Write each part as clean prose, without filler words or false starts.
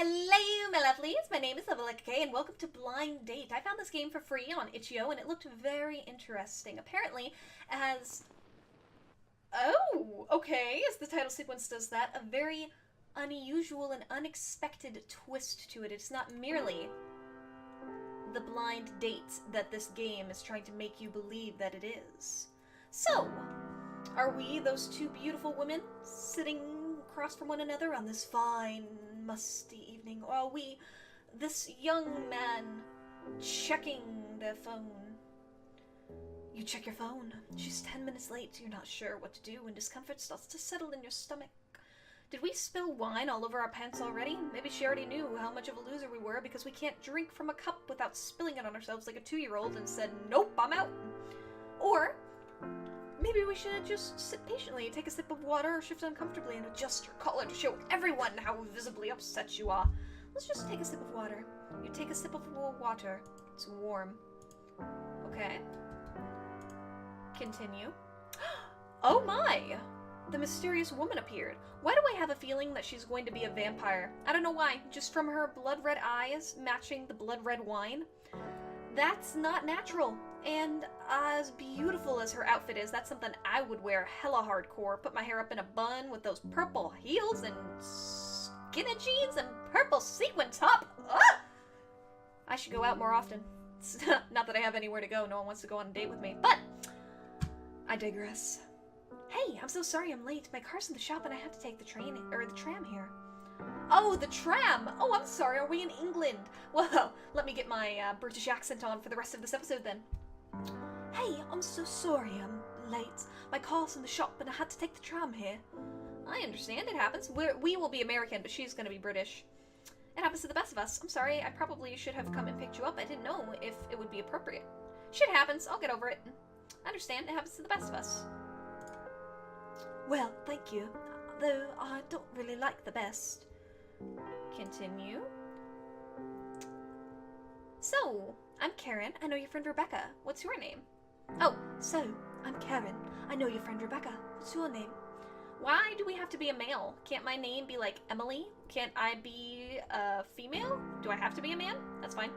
Hello, my lovelies. My name is Evelyn K, and welcome to Blind Date. I found this game for free on itch.io, and it looked very interesting. Apparently, it has... Oh, okay, as the title sequence does that, a very unusual and unexpected twist to it. It's not merely the blind date that this game is trying to make you believe that it is. So, are we those two beautiful women sitting across from one another on this fine, musty evening, or are we this young man checking their phone? You check your phone. She's 10 minutes late. You're not sure what to do, and discomfort starts to settle in your stomach. Did we spill wine all over our pants already? Maybe she already knew how much of a loser we were because we can't drink from a cup without spilling it on ourselves like a 2-year-old and said, nope, I'm out. Or maybe we should just sit patiently, take a sip of water, or shift uncomfortably and adjust your collar to show everyone how visibly upset you are. Let's just take a sip of water. You take a sip of water. It's warm. Okay. Continue. Oh my! The mysterious woman appeared. Why do I have a feeling that she's going to be a vampire? I don't know why. Just from her blood-red eyes matching the blood-red wine. That's not natural. And as beautiful as her outfit is, that's something I would wear hella hardcore. Put my hair up in a bun with those purple heels and skinny jeans and purple sequin top. Ah! I should go out more often. Not that I have anywhere to go. No one wants to go on a date with me. But I digress. Hey, I'm so sorry I'm late. My car's in the shop and I have to take the train, or the tram here. Oh, the tram! Oh, I'm sorry, are we in England? Well, let me get my British accent on for the rest of this episode then. Hey, I'm so sorry I'm late. My car's in the shop and I had to take the tram here. I understand, it happens. We will be American, but she's gonna be British. It happens to the best of us. I'm sorry, I probably should have come and picked you up. I didn't know if it would be appropriate. Shit happens, I'll get over it. I understand, it happens to the best of us. Well, thank you. Though I don't really like the best. Continue. So, I'm Karen. I know your friend Rebecca. What's your name? Oh, so, I'm Karen. I know your friend Rebecca. What's your name? Why do we have to be a male? Can't my name be like Emily? Can't I be a female? Do I have to be a man? That's fine.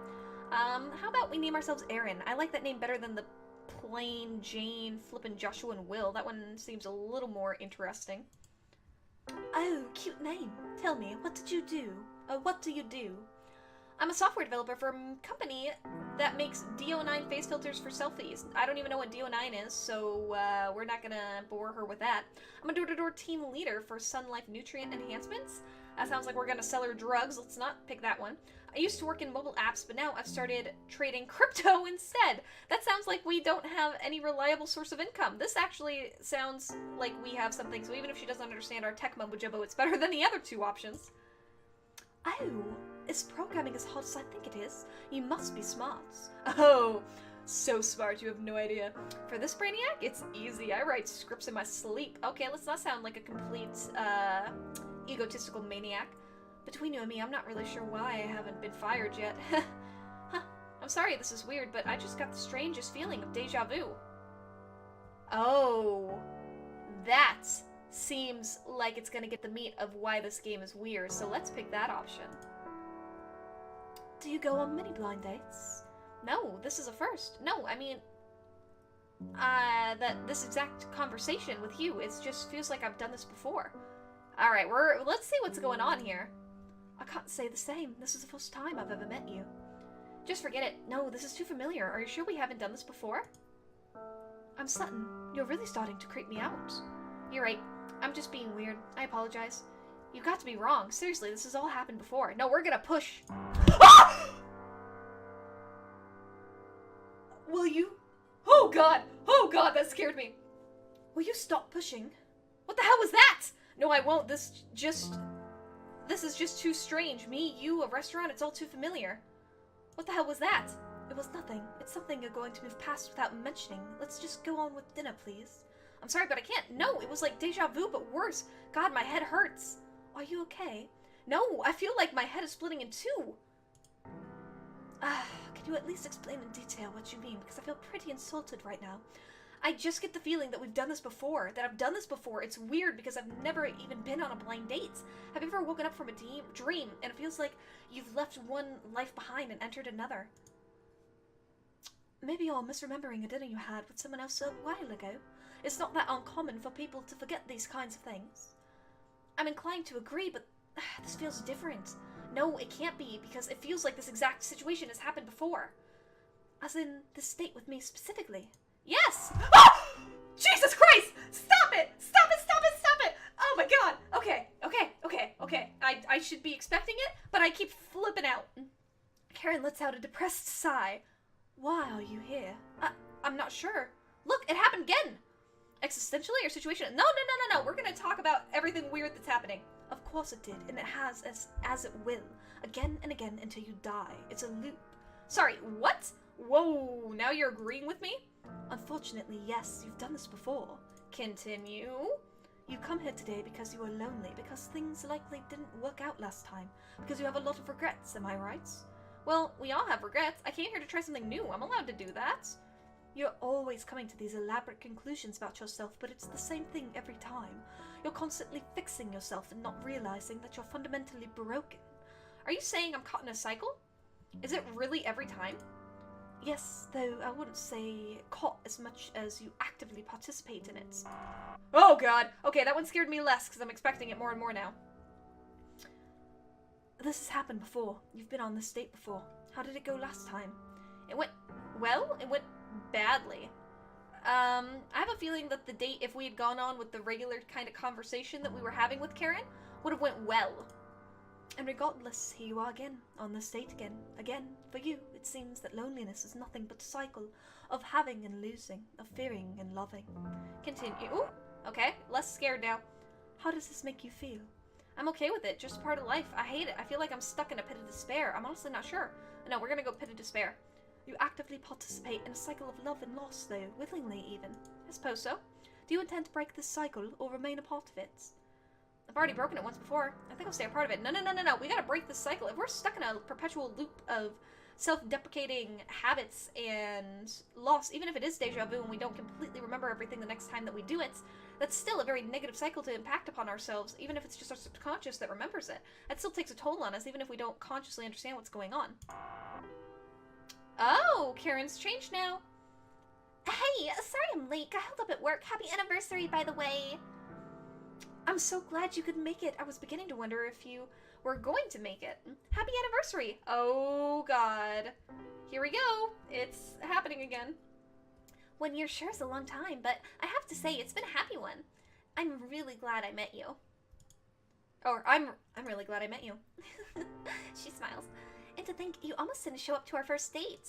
How about we name ourselves Aaron? I like that name better than the plain Jane, flippin' Joshua and Will. That one seems a little more interesting. Oh, cute name. Tell me, what did you do? What do you do? I'm a software developer for a company that makes DO9 face filters for selfies. I don't even know what DO9 is, so we're not gonna bore her with that. I'm a door-to-door team leader for Sun Life Nutrient Enhancements. That sounds like we're gonna sell her drugs. Let's not pick that one. I used to work in mobile apps, but now I've started trading crypto instead. That sounds like we don't have any reliable source of income. This actually sounds like we have something, so even if she doesn't understand our tech mumbo-jumbo, it's better than the other two options. Oh, is programming as hard as I think it is? You must be smart. Oh, so smart, you have no idea. For this brainiac, it's easy. I write scripts in my sleep. Okay, let's not sound like a complete, egotistical maniac. Between you and me, I'm not really sure why I haven't been fired yet. Huh. I'm sorry this is weird, but I just got the strangest feeling of deja vu. Oh, that seems like it's gonna get the meat of why this game is weird, so let's pick that option. Do you go on many blind dates? No, this is a first. No, I mean, this exact conversation with you, it just feels like I've done this before. Alright, let's see what's going on here. I can't say the same. This is the first time I've ever met you. Just forget it. No, this is too familiar. Are you sure we haven't done this before? I'm Sutton. You're really starting to creep me out. You're right. I'm just being weird. I apologize. You've got to be wrong. Seriously, this has all happened before. No, we're gonna push. Ah! Will you? Oh god! Oh god, that scared me. Will you stop pushing? What the hell was that? No, I won't. This is just too strange. Me, you, a restaurant, it's all too familiar. What the hell was that? It was nothing. It's something you're going to move past without mentioning. Let's just go on with dinner, please. I'm sorry, but I can't. No, it was like deja vu, but worse. God, my head hurts. Are you okay? No, I feel like my head is splitting in two. Can you at least explain in detail what you mean? Because I feel pretty insulted right now. I just get the feeling that we've done this before, that I've done this before. It's weird because I've never even been on a blind date. Have you ever woken up from a dream and it feels like you've left one life behind and entered another? Maybe you're misremembering a dinner you had with someone else a while ago. It's not that uncommon for people to forget these kinds of things. I'm inclined to agree, but this feels different. No, it can't be, because it feels like this exact situation has happened before. As in, this date with me specifically. Yes! Oh! Jesus Christ! Stop it! Stop it! Stop it! Stop it! Oh my god! Okay. I should be expecting it, but I keep flipping out. Karen lets out a depressed sigh. Why are you here? I'm not sure. Look, it happened again! Existentially or situation? No. We're gonna talk about everything weird that's happening. Of course it did, and it has as it will. Again and again until you die. It's a loop. Sorry, what? Whoa, now you're agreeing with me? Unfortunately, yes, you've done this before. Continue. You come here today because you are lonely, because things likely didn't work out last time, because you have a lot of regrets, am I right? Well, we all have regrets. I came here to try something new. I'm allowed to do that. You're always coming to these elaborate conclusions about yourself, but it's the same thing every time. You're constantly fixing yourself and not realizing that you're fundamentally broken. Are you saying I'm caught in a cycle? Is it really every time? Yes, though I wouldn't say caught as much as you actively participate in it. Oh god! Okay, that one scared me less because I'm expecting it more and more now. This has happened before. You've been on this date before. How did it go last time? It went badly. I have a feeling that the date, if we had gone on with the regular kind of conversation that we were having with Karen, would have went well. And regardless, here you are again, on this date again. Again, for you, it seems that loneliness is nothing but a cycle of having and losing, of fearing and loving. Continue. Ooh, okay, less scared now. How does this make you feel? I'm okay with it, just part of life. I hate it. I feel like I'm stuck in a pit of despair. I'm honestly not sure. No, we're gonna go pit of despair. You actively participate in a cycle of love and loss, though, willingly even. I suppose so. Do you intend to break this cycle, or remain a part of it? I've already broken it once before. I think I'll stay a part of it. No. We gotta break this cycle. If we're stuck in a perpetual loop of self-deprecating habits and loss, even if it is deja vu and we don't completely remember everything the next time that we do it, that's still a very negative cycle to impact upon ourselves, even if it's just our subconscious that remembers it. That still takes a toll on us, even if we don't consciously understand what's going on. Oh, Karen's changed now. Hey, sorry I'm late. Got held up at work. Happy anniversary, by the way. I'm so glad you could make it. I was beginning to wonder if you were going to make it. Happy anniversary. Oh, God. Here we go. It's happening again. 1 year sure is a long time, but I have to say, it's been a happy one. I'm really glad I met you. Or, I'm really glad I met you. She smiles. And to think you almost didn't show up to our first date.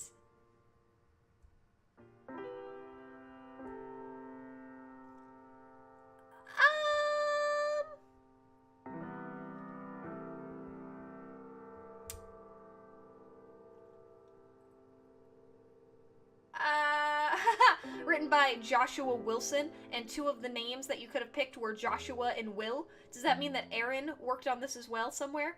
Written by Joshua Wilson, and two of the names that you could have picked were Joshua and Will. Does that mean that Aaron worked on this as well somewhere?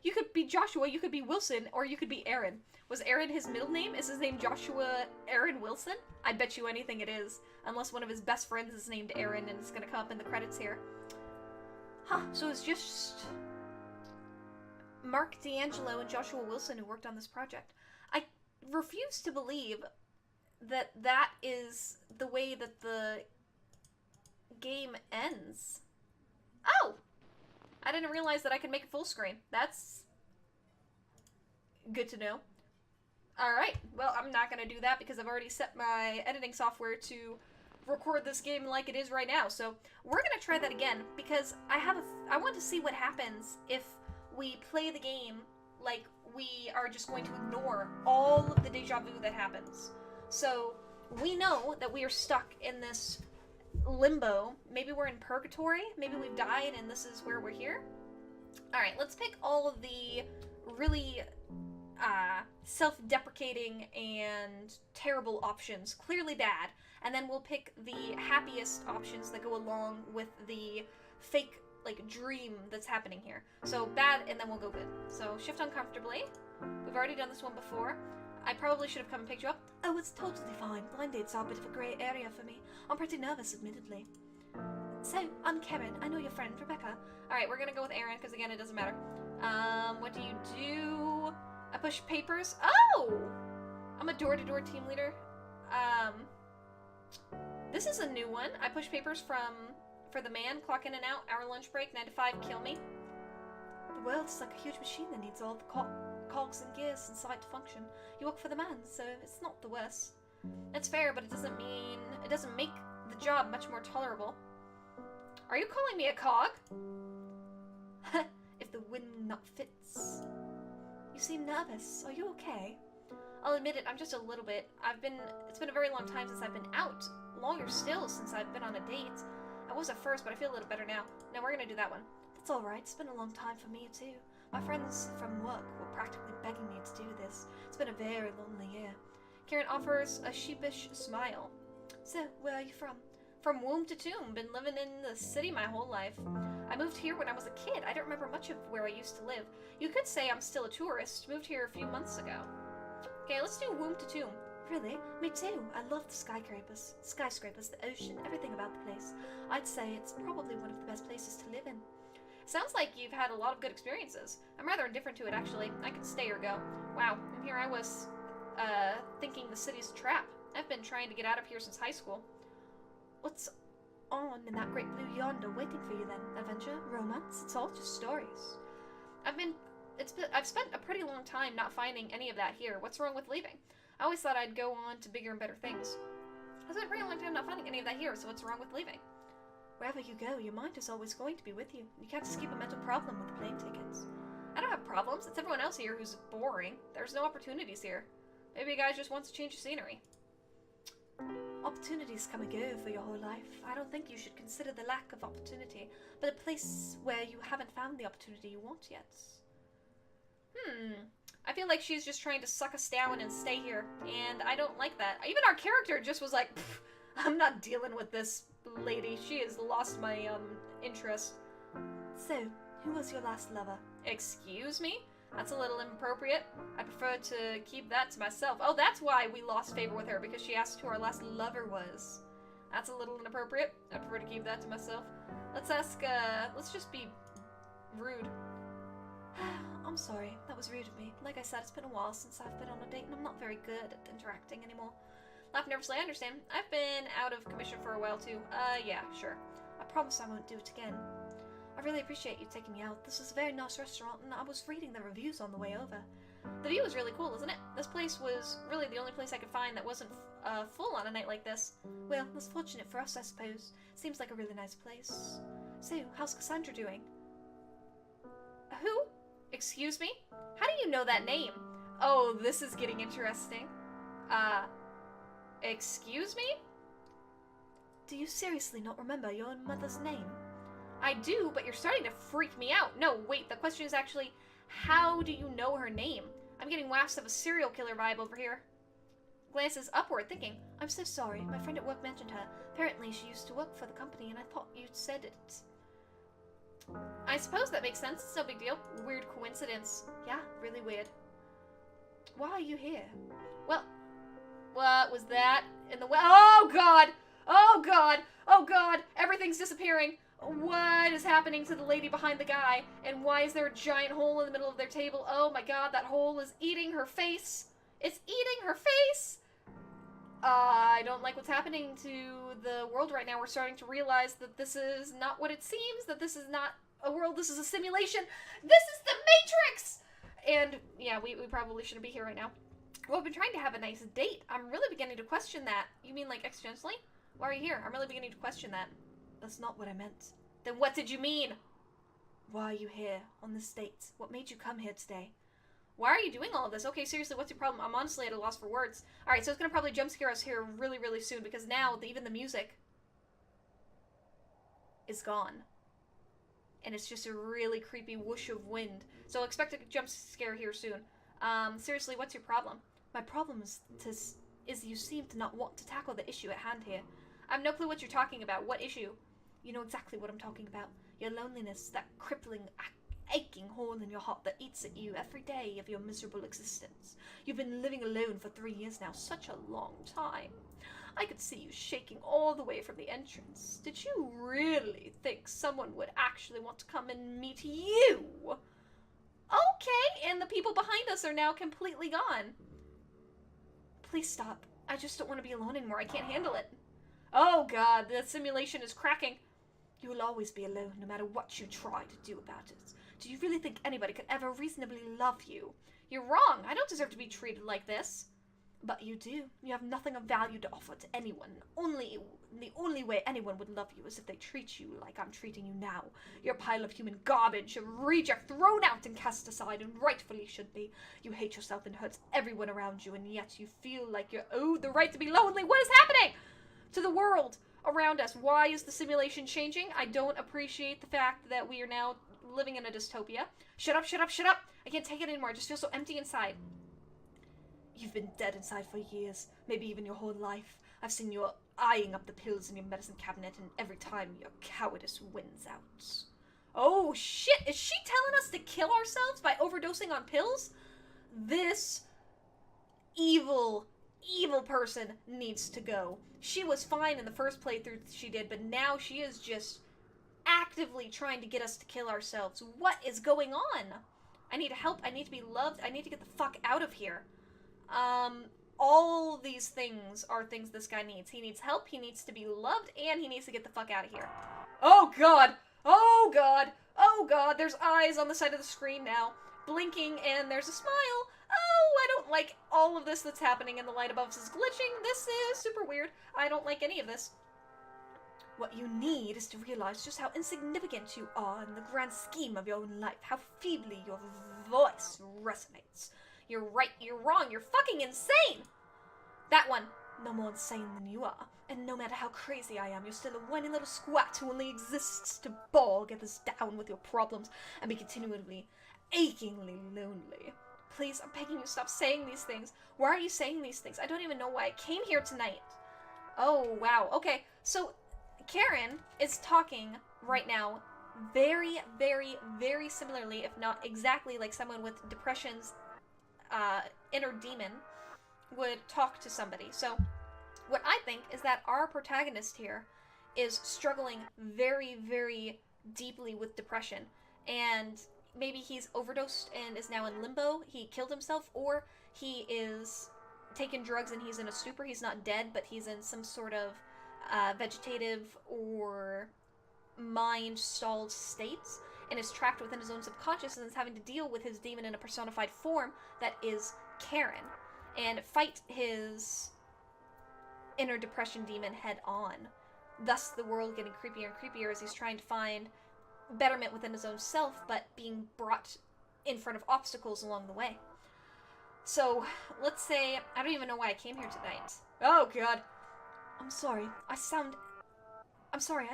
You could be Joshua, you could be Wilson, or you could be Aaron. Was Aaron his middle name? Is his name Joshua Aaron Wilson? I bet you anything it is. Unless one of his best friends is named Aaron and it's gonna come up in the credits here. Huh, so it's just Mark D'Angelo and Joshua Wilson who worked on this project. I refuse to believe that that is the way that the game ends. Oh! I didn't realize that I could make it full screen. That's good to know. Alright, well, I'm not gonna do that because I've already set my editing software to record this game like it is right now. So we're gonna try that again because I want to see what happens if we play the game like we are just going to ignore all of the deja vu that happens. So we know that we are stuck in this limbo. Maybe we're in purgatory. Maybe we've died and this is where we're here. Alright, let's pick all of the really self-deprecating and terrible options. Clearly bad. And then we'll pick the happiest options that go along with the fake, like, dream that's happening here. So bad, and then we'll go good. So shift uncomfortably. We've already done this one before. I probably should have come and picked you up. Oh, it's totally fine. Blind dates are a bit of a grey area for me. I'm pretty nervous, admittedly. So, I'm Karen. I know your friend, Rebecca. Alright, we're gonna go with Aaron, because again, it doesn't matter. What do you do? I push papers. Oh! I'm a door-to-door team leader. This is a new one. I push papers for the man, clock in and out, hour lunch break, 9 to 5, kill me. The world's like a huge machine that needs all the cogs and gears inside to function. You work for the man, so it's not the worst. That's fair, but it doesn't make the job much more tolerable. Are you calling me a cog? If the wind not fits. You seem nervous. Are you okay? I'll admit it, I'm just a little bit. It's been a very long time since I've been out. Longer still since I've been on a date. I was at first, but I feel a little better now. Now we're gonna do that one. That's alright, it's been a long time for me too. My friends from work were practically begging me to do this. It's been a very lonely year. Karen offers a sheepish smile. So, where are you from? From womb to tomb, been living in the city my whole life. I moved here when I was a kid. I don't remember much of where I used to live. You could say I'm still a tourist. Moved here a few months ago. Okay, let's do womb to tomb. Really? Me too. I love the skyscrapers, the ocean, everything about the place. I'd say it's probably one of the best places to live in. Sounds like you've had a lot of good experiences. I'm rather indifferent to it, actually. I could stay or go. Wow, and here I was, thinking the city's a trap. I've been trying to get out of here since high school. What's on in that great blue yonder waiting for you then? Adventure? Romance? It's all just stories. I've spent a pretty long time not finding any of that here. What's wrong with leaving? I always thought I'd go on to bigger and better things. I've spent a pretty long time not finding any of that here, so what's wrong with leaving? Wherever you go, your mind is always going to be with you. You can't escape a mental problem with plane tickets. I don't have problems. It's everyone else here who's boring. There's no opportunities here. Maybe a guy just wants to change the scenery. Opportunities come and go for your whole life. I don't think you should consider the lack of opportunity, but a place where you haven't found the opportunity you want yet. I feel like she's just trying to suck us down and stay here, and I don't like that. Even our character just was like, I'm not dealing with this lady. She has lost my, interest. So, who was your last lover? Excuse me? That's a little inappropriate. I prefer to keep that to myself. Oh, that's why we lost favor with her, because she asked who our last lover was. That's a little inappropriate. I prefer to keep that to myself. Let's just be rude. I'm sorry, that was rude of me. Like I said, it's been a while since I've been on a date, and I'm not very good at interacting anymore. Laugh nervously, I understand. I've been out of commission for a while too. Yeah, sure. I promise I won't do it again. I really appreciate you taking me out. This is a very nice restaurant, and I was reading the reviews on the way over. The view was really cool, isn't it? This place was really the only place I could find that wasn't full on a night like this. Well, that's fortunate for us, I suppose. Seems like a really nice place. So, how's Cassandra doing? Who? Excuse me? How do you know that name? Oh, this is getting interesting. Excuse me? Do you seriously not remember your own mother's name? I do, but you're starting to freak me out. No, wait, the question is actually, how do you know her name? I'm getting wafts of a serial killer vibe over here. Glances upward, thinking, I'm so sorry, my friend at work mentioned her. Apparently she used to work for the company, and I thought you'd said it. I suppose that makes sense. It's no big deal. Weird coincidence. Yeah, really weird. Why are you here? Well, what was that in the way? Oh god! Oh god! Oh god! Everything's disappearing. What is happening to the lady behind the guy? And why is there a giant hole in the middle of their table? Oh my god, that hole is eating her face. It's eating her face! I don't like what's happening to the world right now. We're starting to realize that this is not what it seems, that this is not a world, this is a simulation. This is the Matrix! And, yeah, we probably shouldn't be here right now. Well, I've been trying to have a nice date. I'm really beginning to question that. You mean, like, existentially? Why are you here? I'm really beginning to question that. That's not what I meant. Then what did you mean? Why are you here on this date? What made you come here today? Why are you doing all of this? Okay, seriously, what's your problem? I'm honestly at a loss for words. Alright, so it's gonna probably jump scare us here really, really soon, because now even the music is gone. And it's just a really creepy whoosh of wind. So expect a jump scare here soon. Seriously, what's your problem? My problem is you seem to not want to tackle the issue at hand here. I have no clue what you're talking about. What issue? You know exactly what I'm talking about. Your loneliness, that crippling aching hole in your heart that eats at you every day of your miserable existence. You've been living alone for 3 years now, such a long time. I could see you shaking all the way from the entrance. Did you really think someone would actually want to come and meet you? Okay, and the people behind us are now completely gone. Please stop. I just don't want to be alone anymore. I can't handle it. Oh god, the simulation is cracking. You will always be alone, no matter what you try to do about it. Do you really think anybody could ever reasonably love you? You're wrong. I don't deserve to be treated like this. But you do. You have nothing of value to offer to anyone. The only way anyone would love you is if they treat you like I'm treating you now. You're a pile of human garbage, a reject thrown out and cast aside, and rightfully should be. You hate yourself and hurts everyone around you, and yet you feel like you're owed the right to be lonely. What is happening to the world around us? Why is the simulation changing? I don't appreciate the fact that we are now living in a dystopia. Shut up, shut up, shut up! I can't take it anymore. I just feel so empty inside. You've been dead inside for years, maybe even your whole life. I've seen you eyeing up the pills in your medicine cabinet, and every time your cowardice wins out. Oh shit, is she telling us to kill ourselves by overdosing on pills? This evil person needs to go. She was fine in the first playthrough she did, but now she is just actively trying to get us to kill ourselves. What is going on? I need help, I need to be loved, I need to get the fuck out of here. All these things are things this guy needs. He needs help, he needs to be loved, and he needs to get the fuck out of here. Oh god! Oh god! Oh god! There's eyes on the side of the screen now, blinking, and there's a smile. Oh, I don't like all of this that's happening, and the light above us is glitching. This is super weird. I don't like any of this. What you need is to realize just how insignificant you are in the grand scheme of your own life, how feebly your voice resonates. You're right, you're wrong, you're fucking insane! That one. No more insane than you are. And no matter how crazy I am, you're still a whiny little squat who only exists to bog others down with your problems and be continually, achingly lonely. Please, I'm begging you, stop saying these things. Why are you saying these things? I don't even know why I came here tonight. Oh, wow. Okay, so Karen is talking right now very, very, very similarly, if not exactly like someone with depression's inner demon would talk to somebody. So what I think is that our protagonist here is struggling very, very deeply with depression, and maybe he's overdosed and is now in limbo. He killed himself, or he is taking drugs and he's in a stupor. He's not dead, but he's in some sort of vegetative or mind-stalled state, and is trapped within his own subconscious and is having to deal with his demon in a personified form that is Karen, and fight his inner depression demon head on. Thus the world getting creepier and creepier as he's trying to find betterment within his own self, but being brought in front of obstacles along the way. So, let's say, I don't even know why I came here tonight. Oh god. I'm sorry, I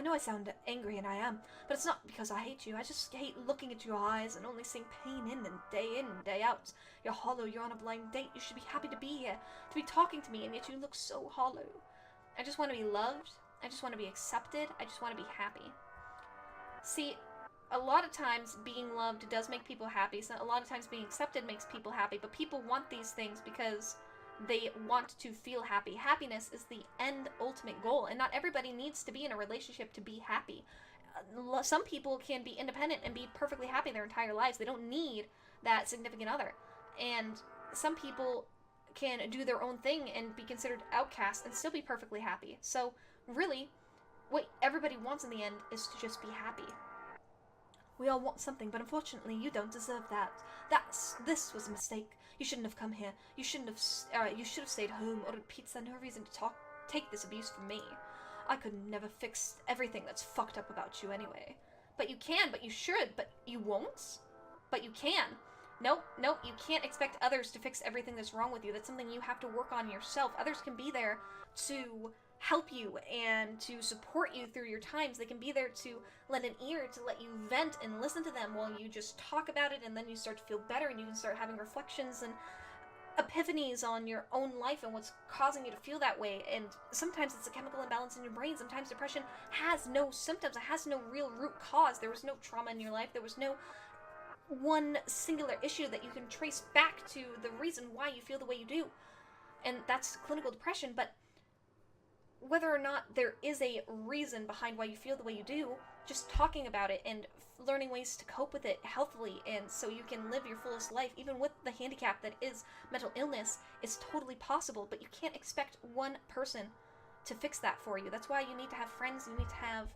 know I sound angry, and I am, but it's not because I hate you. I just hate looking at your eyes and only seeing pain in and day out. You're hollow, you're on a blind date, you should be happy to be here, to be talking to me, and yet you look so hollow. I just want to be loved, I just want to be accepted, I just want to be happy. See, a lot of times being loved does make people happy, so a lot of times being accepted makes people happy, but people want these things because they want to feel happy. Happiness is the end ultimate goal, and not everybody needs to be in a relationship to be happy. Some people can be independent and be perfectly happy their entire lives. They don't need that significant other. And some people can do their own thing and be considered outcasts and still be perfectly happy. So, really, what everybody wants in the end is to just be happy. We all want something, but unfortunately you don't deserve that. This was a mistake. You shouldn't have come here. You should have stayed home, ordered pizza, no reason to take this abuse from me. I could never fix everything that's fucked up about you anyway. But you can, but you should, but you won't? But you can. Nope, you can't expect others to fix everything that's wrong with you. That's something you have to work on yourself. Others can be there to help you and to support you through your times. They can be there to lend an ear, to let you vent and listen to them while you just talk about it, and then you start to feel better and you can start having reflections and epiphanies on your own life and what's causing you to feel that way. And sometimes it's a chemical imbalance in your brain. Sometimes depression has no symptoms. It has no real root cause. There was no trauma in your life. There was no one singular issue that you can trace back to the reason why you feel the way you do. And that's clinical depression, but whether or not there is a reason behind why you feel the way you do, just talking about it and learning ways to cope with it healthily and so you can live your fullest life, even with the handicap that is mental illness, is totally possible, but you can't expect one person to fix that for you. That's why you need to have friends, you need to have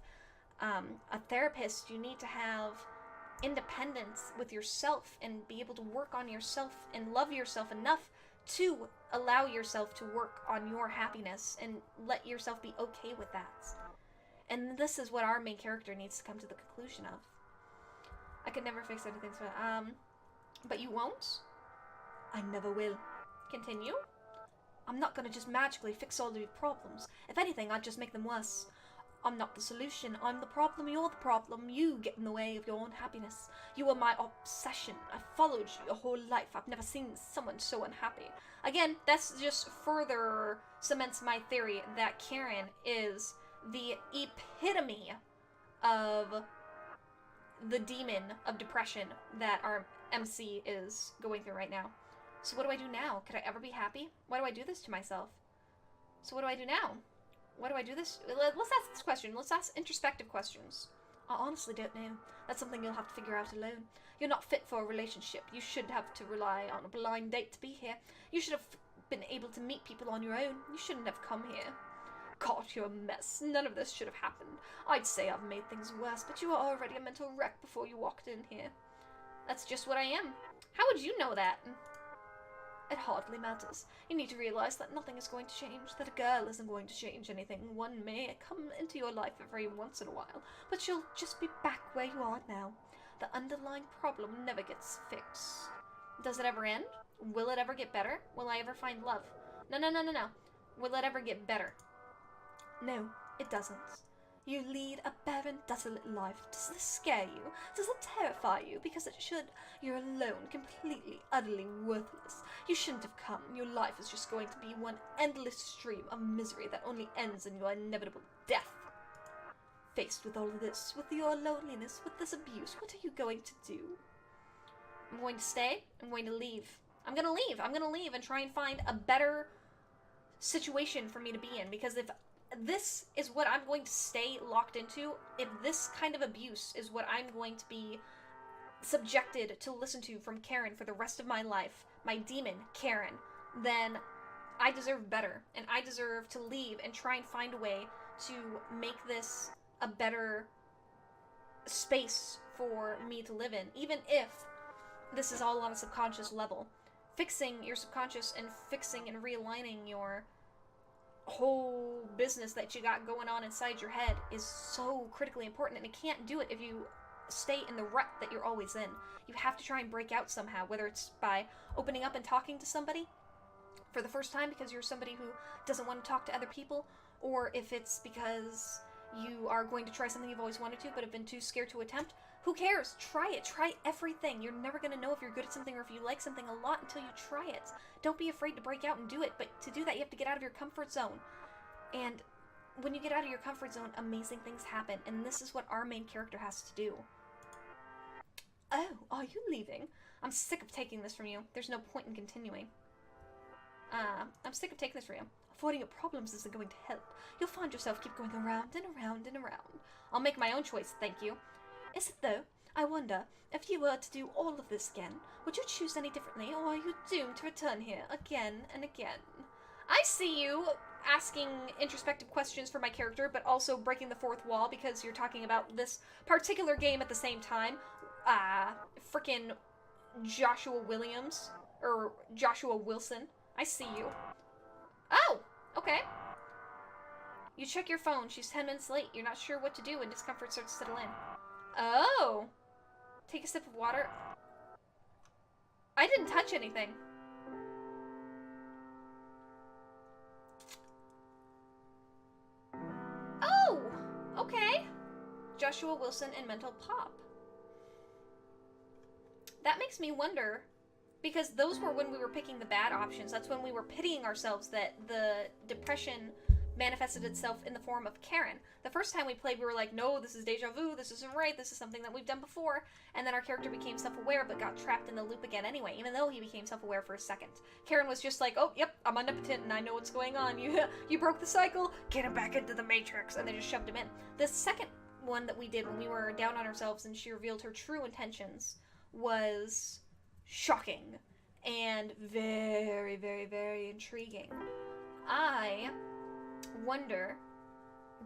a therapist, you need to have independence with yourself and be able to work on yourself and love yourself enough to allow yourself to work on your happiness and let yourself be okay with that. And this is what our main character needs to come to the conclusion of. I could never fix anything, so, but you won't? I never will. Continue? I'm not gonna just magically fix all of your problems. If anything, I'd just make them worse. I'm not the solution. I'm the problem. You're the problem. You get in the way of your own happiness. You are my obsession. I've followed you your whole life. I've never seen someone so unhappy. Again, that's just further cements my theory that Karen is the epitome of the demon of depression that our MC is going through right now. So what do I do now? Could I ever be happy? Why do I do this to myself? So what do I do now? Why do I do this? Let's ask this question. Let's ask introspective questions. I honestly don't know. That's something you'll have to figure out alone. You're not fit for a relationship. You should have to rely on a blind date to be here. You should have been able to meet people on your own. You shouldn't have come here. God, you're a mess. None of this should have happened. I'd say I've made things worse, but you were already a mental wreck before you walked in here. That's just what I am. How would you know that? It hardly matters. You need to realize that nothing is going to change, that a girl isn't going to change anything. One may come into your life every once in a while, but she'll just be back where you are now. The underlying problem never gets fixed. Does it ever end? Will it ever get better? Will I ever find love? No. Will it ever get better? No, it doesn't. You lead a barren, desolate life. Does this scare you? Does it terrify you? Because it should. You're alone, completely, utterly worthless. You shouldn't have come. Your life is just going to be one endless stream of misery that only ends in your inevitable death. Faced with all of this, with your loneliness, with this abuse, what are you going to do? I'm going to stay. I'm going to leave. I'm going to leave. I'm going to leave and try and find a better situation for me to be in. Because if this is what I'm going to stay locked into, if this kind of abuse is what I'm going to be subjected to listen to from Karen for the rest of my life, my demon, Karen, then I deserve better. And I deserve to leave and try and find a way to make this a better space for me to live in, even if this is all on a subconscious level. Fixing your subconscious and fixing and realigning your whole business that you got going on inside your head is so critically important, and you can't do it if you stay in the rut that you're always in. You have to try and break out somehow, whether it's by opening up and talking to somebody for the first time because you're somebody who doesn't want to talk to other people, or if it's because you are going to try something you've always wanted to but have been too scared to attempt. Who cares? Try it. Try everything. You're never going to know if you're good at something or if you like something a lot until you try it. Don't be afraid to break out and do it, but to do that you have to get out of your comfort zone. And when you get out of your comfort zone, amazing things happen, and this is what our main character has to do. Oh, are you leaving? I'm sick of taking this from you. There's no point in continuing. I'm sick of taking this from you. Avoiding your problems isn't going to help. You'll find yourself keep going around and around and around. I'll make my own choice, thank you. Is it though? I wonder, if you were to do all of this again, would you choose any differently, or are you doomed to return here again and again? I see you asking introspective questions for my character, but also breaking the fourth wall because you're talking about this particular game at the same time. Frickin' Joshua Williams, or Joshua Wilson. I see you. Oh, okay. You check your phone. She's 10 minutes late. You're not sure what to do when discomfort starts to settle in. Oh. Take a sip of water. I didn't touch anything. Oh, okay. Joshua Wilson and Mental Pop. That makes me wonder, because those were when we were picking the bad options. That's when we were pitying ourselves that the depression manifested itself in the form of Karen. The first time we played, we were like, no, this is deja vu, this isn't right, this is something that we've done before, and then our character became self-aware but got trapped in the loop again anyway, even though he became self-aware for a second. Karen was just like, oh, yep, I'm omnipotent and I know what's going on, you broke the cycle, get him back into the Matrix, and they just shoved him in. The second one that we did when we were down on ourselves and she revealed her true intentions was shocking and very, very, very intriguing. I wonder,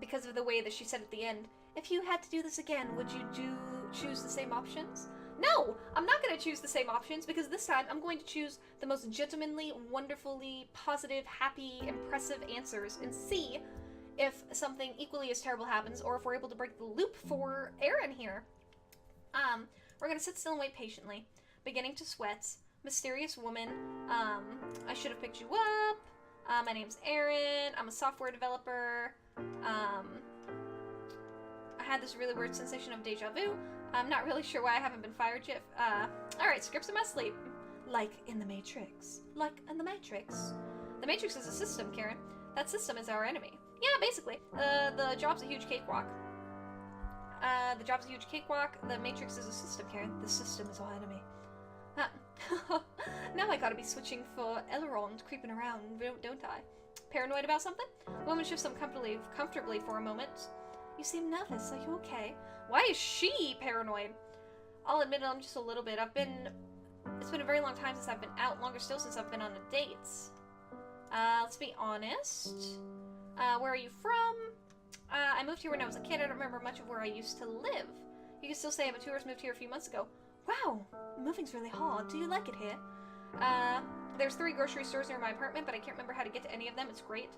because of the way that she said at the end, if you had to do this again, would you choose the same options? No! I'm not going to choose the same options, because this time I'm going to choose the most gentlemanly, wonderfully, positive, happy, impressive answers and see if something equally as terrible happens, or if we're able to break the loop for Aaron here. We're going to sit still and wait patiently, beginning to sweat. Mysterious woman. I should have picked you up. My name's Aaron. I'm a software developer. I had this really weird sensation of deja vu. I'm not really sure why I haven't been fired yet. Alright, scripts in my sleep. Like in the Matrix. Like in the Matrix. The Matrix is a system, Karen. That system is our enemy. Yeah, basically. The job's a huge cakewalk. The job's a huge cakewalk. The Matrix is a system, Karen. The system is our enemy. Now I gotta be switching for Elrond creeping around, don't I? Paranoid about something? The woman shifts comfortably for a moment. You seem nervous. Are you okay? Why is she paranoid? I'll admit I'm just a little bit. It's been a very long time since I've been out. Longer still since I've been on a date. Let's be honest. Where are you from? I moved here when I was a kid. I don't remember much of where I used to live. You can still say I'm a tourist, moved here a few months ago. Wow, moving's really hard. Do you like it here? There's 3 grocery stores near my apartment, but I can't remember how to get to any of them. It's great.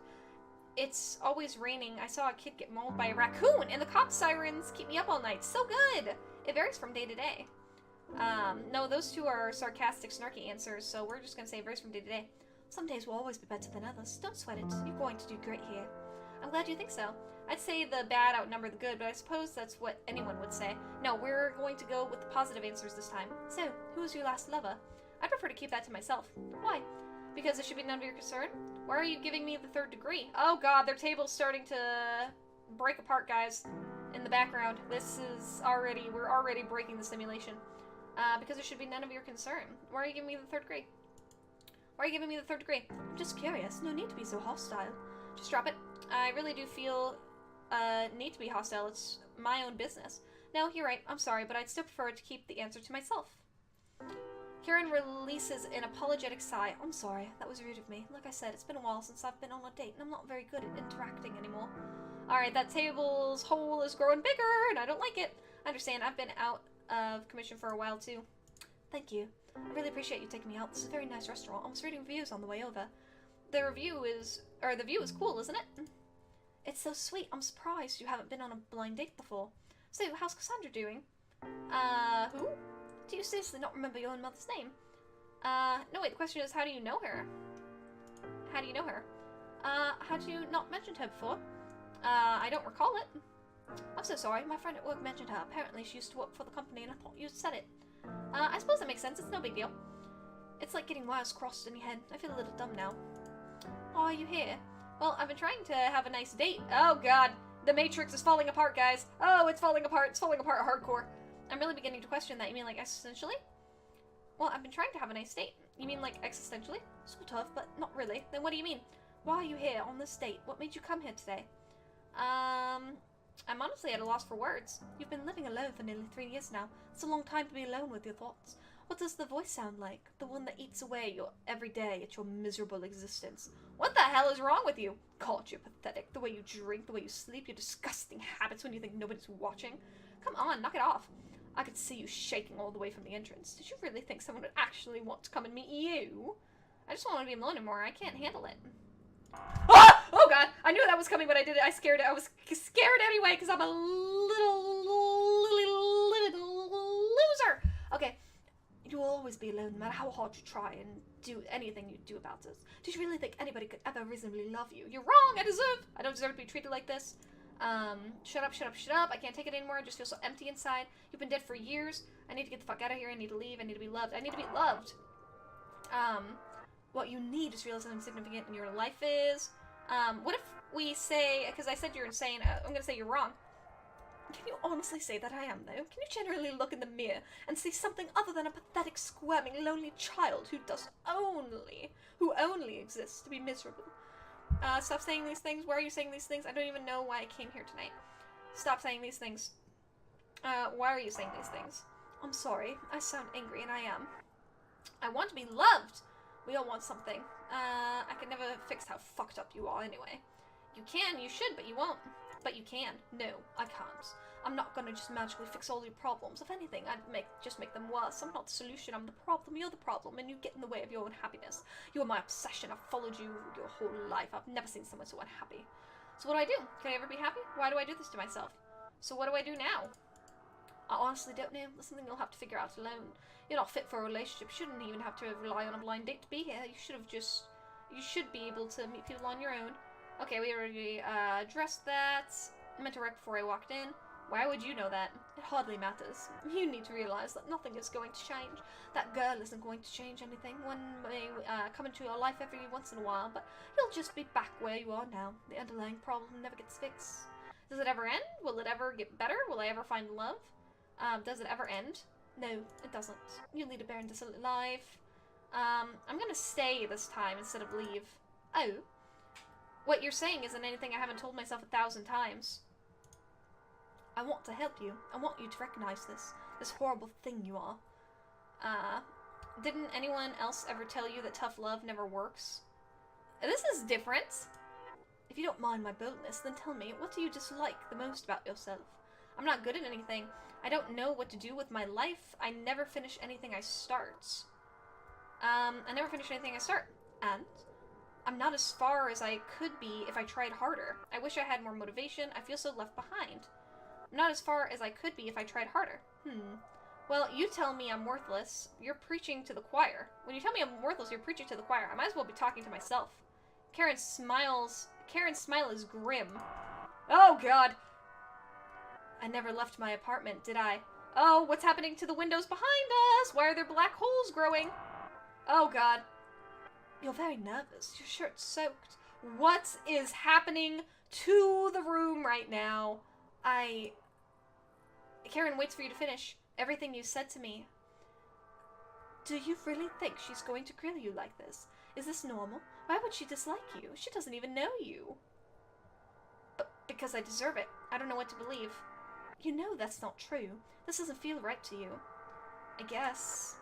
It's always raining. I saw a kid get mauled by a raccoon, and the cop sirens keep me up all night. So good! It varies from day to day. No, those 2 are sarcastic, snarky answers, so we're just gonna say it varies from day to day. Some days will always be better than others. Don't sweat it. You're going to do great here. I'm glad you think so. I'd say the bad outnumber the good, but I suppose that's what anyone would say. No, we're going to go with the positive answers this time. So, who was your last lover? I'd prefer to keep that to myself. Why? Because it should be none of your concern? Why are you giving me the 3rd degree? Oh god, their table's starting to break apart, guys. In the background. We're already breaking the simulation. Because it should be none of your concern. Why are you giving me the 3rd degree? Why are you giving me the 3rd degree? I'm just curious. No need to be so hostile. Just drop it. I really do feel need to be hostile. It's my own business. No, you're right. I'm sorry, but I'd still prefer to keep the answer to myself. Karen releases an apologetic sigh. I'm sorry. That was rude of me. Like I said, it's been a while since I've been on a date, and I'm not very good at interacting anymore. Alright, that table's hole is growing bigger, and I don't like it. I understand. I've been out of commission for a while, too. Thank you. I really appreciate you taking me out. This is a very nice restaurant. I was reading reviews on the way over. The view is cool, isn't it? It's so sweet. I'm surprised you haven't been on a blind date before. So, how's Cassandra doing? Who? Do you seriously not remember your own mother's name? No wait, the question is, how do you know her? How do you know her? Had you not mentioned her before? I don't recall it. I'm so sorry, my friend at work mentioned her. Apparently she used to work for the company and I thought you'd said it. I suppose that makes sense, it's no big deal. It's like getting wires crossed in your head. I feel a little dumb now. Oh, are you here? Well, I've been trying to have a nice date. Oh god, the Matrix is falling apart, guys. Oh, it's falling apart hardcore. I'm really beginning to question that. You mean like existentially? Well, I've been trying to have a nice date. You mean like existentially? Sort of, but not really. Then what do you mean? Why are you here on this date? What made you come here today? I'm honestly at a loss for words. You've been living alone for nearly 3 years now. It's a long time to be alone with your thoughts. What does the voice sound like? The one that eats away your every day at your miserable existence. What the hell is wrong with you? God, you're pathetic. The way you drink, the way you sleep, your disgusting habits when you think nobody's watching. Come on, knock it off. I could see you shaking all the way from the entrance. Did you really think someone would actually want to come and meet you? I just don't want to be alone anymore. I can't handle it. Ah! Oh god! I knew that was coming, but I did it. I was scared anyway, because I'm a little loser. Okay. You will always be alone, no matter how hard you try and do anything you do about it. Did you really think anybody could ever reasonably love you? You're wrong! I don't deserve to be treated like this. Shut up, shut up, shut up. I can't take it anymore. I just feel so empty inside. You've been dead for years. I need to get the fuck out of here. I need to leave. I need to be loved. I need to be loved. What you need is to realize something significant in your life is, What if we say, because I said you're insane, I'm gonna say you're wrong. Can you honestly say that I am, though? Can you generally look in the mirror and see something other than a pathetic, squirming, lonely child who only exists to be miserable? Stop saying these things. Why are you saying these things? I don't even know why I came here tonight. Stop saying these things. Why are you saying these things? I'm sorry. I sound angry, and I am. I want to be loved. We all want something. I can never fix how fucked up you are anyway. You can, you should, but you won't. But you can. No, I can't. I'm not gonna just magically fix all your problems. If anything, I'd just make them worse. I'm not the solution, I'm the problem. You're the problem, and you get in the way of your own happiness. You're my obsession. I've followed you your whole life. I've never seen someone so unhappy. So what do I do? Can I ever be happy? Why do I do this to myself? So what do I do now? I honestly don't know. That's something you'll have to figure out alone. You're not fit for a relationship. You shouldn't even have to rely on a blind date to be here. You should be able to meet people on your own. Okay, we already addressed that. I meant to write before I walked in. Why would you know that? It hardly matters. You need to realize that nothing is going to change. That girl isn't going to change anything. One may come into your life every once in a while, but you'll just be back where you are now. The underlying problem never gets fixed. Does it ever end? Will it ever get better? Will I ever find love? Does it ever end? No, it doesn't. You'll lead a barren, desolate life. I'm gonna stay this time instead of leave. Oh. What you're saying isn't anything I haven't told myself 1,000 times. I want to help you. I want you to recognize this horrible thing you are. Didn't anyone else ever tell you that tough love never works? This is different. If you don't mind my boldness, then tell me, what do you dislike the most about yourself? I'm not good at anything. I don't know what to do with my life. I never finish anything I start. And I'm not as far as I could be if I tried harder. I wish I had more motivation. I feel so left behind. I'm not as far as I could be if I tried harder. Well, you tell me I'm worthless. You're preaching to the choir. When you tell me I'm worthless, you're preaching to the choir. I might as well be talking to myself. Karen's smile is grim. Oh, God. I never left my apartment, did I? Oh, what's happening to the windows behind us? Why are there black holes growing? Oh, God. You're very nervous. Your shirt's soaked. What is happening to the room right now? Karen waits for you to finish everything you said to me. Do you really think she's going to grill you like this? Is this normal? Why would she dislike you? She doesn't even know you. But because I deserve it. I don't know what to believe. You know that's not true. This doesn't feel right to you. I guess.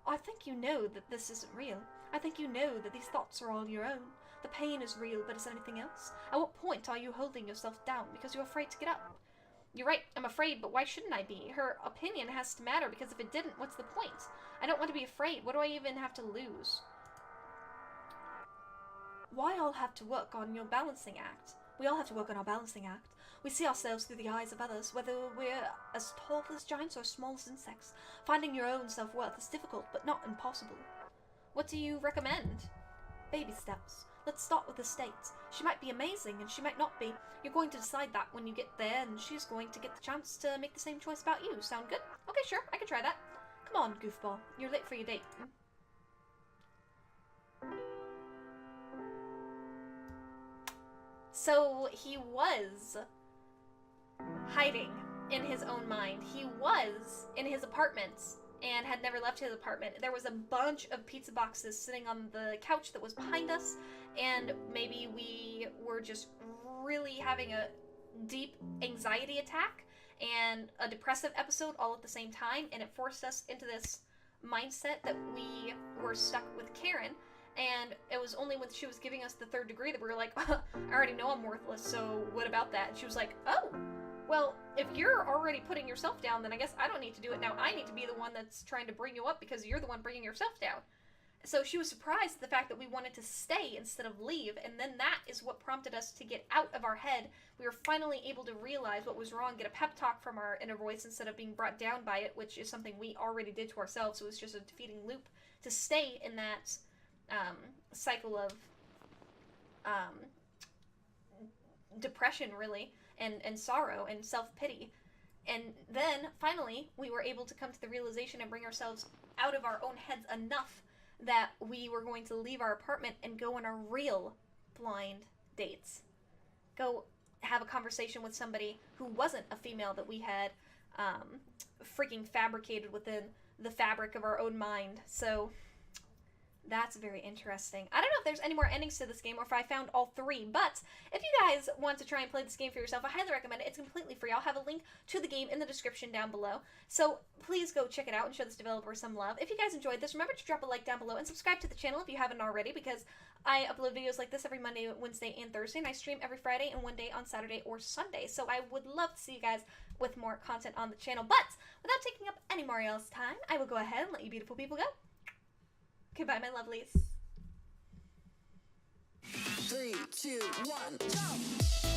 I think you know that this isn't real. I think you know that these thoughts are all your own. The pain is real, but is there anything else? At what point are you holding yourself down because you're afraid to get up? You're right, I'm afraid, but why shouldn't I be? Her opinion has to matter, because if it didn't, what's the point? I don't want to be afraid. What do I even have to lose? Why all have to work on your balancing act? We all have to work on our balancing act. We see ourselves through the eyes of others, whether we're as tall as giants or as small as insects. Finding your own self-worth is difficult, but not impossible. What do you recommend? Baby steps. Let's start with the state. She might be amazing, and she might not be. You're going to decide that when you get there, and she's going to get the chance to make the same choice about you. Sound good? Okay, sure, I can try that. Come on, goofball. You're late for your date. So, he was hiding in his own mind. He was in his apartment and had never left his apartment. There was a bunch of pizza boxes sitting on the couch that was behind us, and maybe we were just really having a deep anxiety attack and a depressive episode all at the same time, and it forced us into this mindset that we were stuck with Karen. And it was only when she was giving us the 3rd degree that we were like, I already know I'm worthless, so what about that? And she was like, oh, well, if you're already putting yourself down, then I guess I don't need to do it now. I need to be the one that's trying to bring you up because you're the one bringing yourself down. So she was surprised at the fact that we wanted to stay instead of leave, and then that is what prompted us to get out of our head. We were finally able to realize what was wrong, get a pep talk from our inner voice instead of being brought down by it, which is something we already did to ourselves. So it was just a defeating loop to stay in that cycle of depression, really, and sorrow and self-pity. And then, finally, we were able to come to the realization and bring ourselves out of our own heads enough that we were going to leave our apartment and go on a real blind dates. Go have a conversation with somebody who wasn't a female that we had freaking fabricated within the fabric of our own mind. So that's very interesting. I don't know if there's any more endings to this game or if I found all three, but if you guys want to try and play this game for yourself, I highly recommend it. It's completely free. I'll have a link to the game in the description down below. So please go check it out and show this developer some love. If you guys enjoyed this, remember to drop a like down below and subscribe to the channel if you haven't already, because I upload videos like this every Monday, Wednesday, and Thursday, and I stream every Friday and one day on Saturday or Sunday. So I would love to see you guys with more content on the channel. But without taking up any more else time, I will go ahead and let you beautiful people go. Goodbye, my lovelies. 3, 2, 1, jump!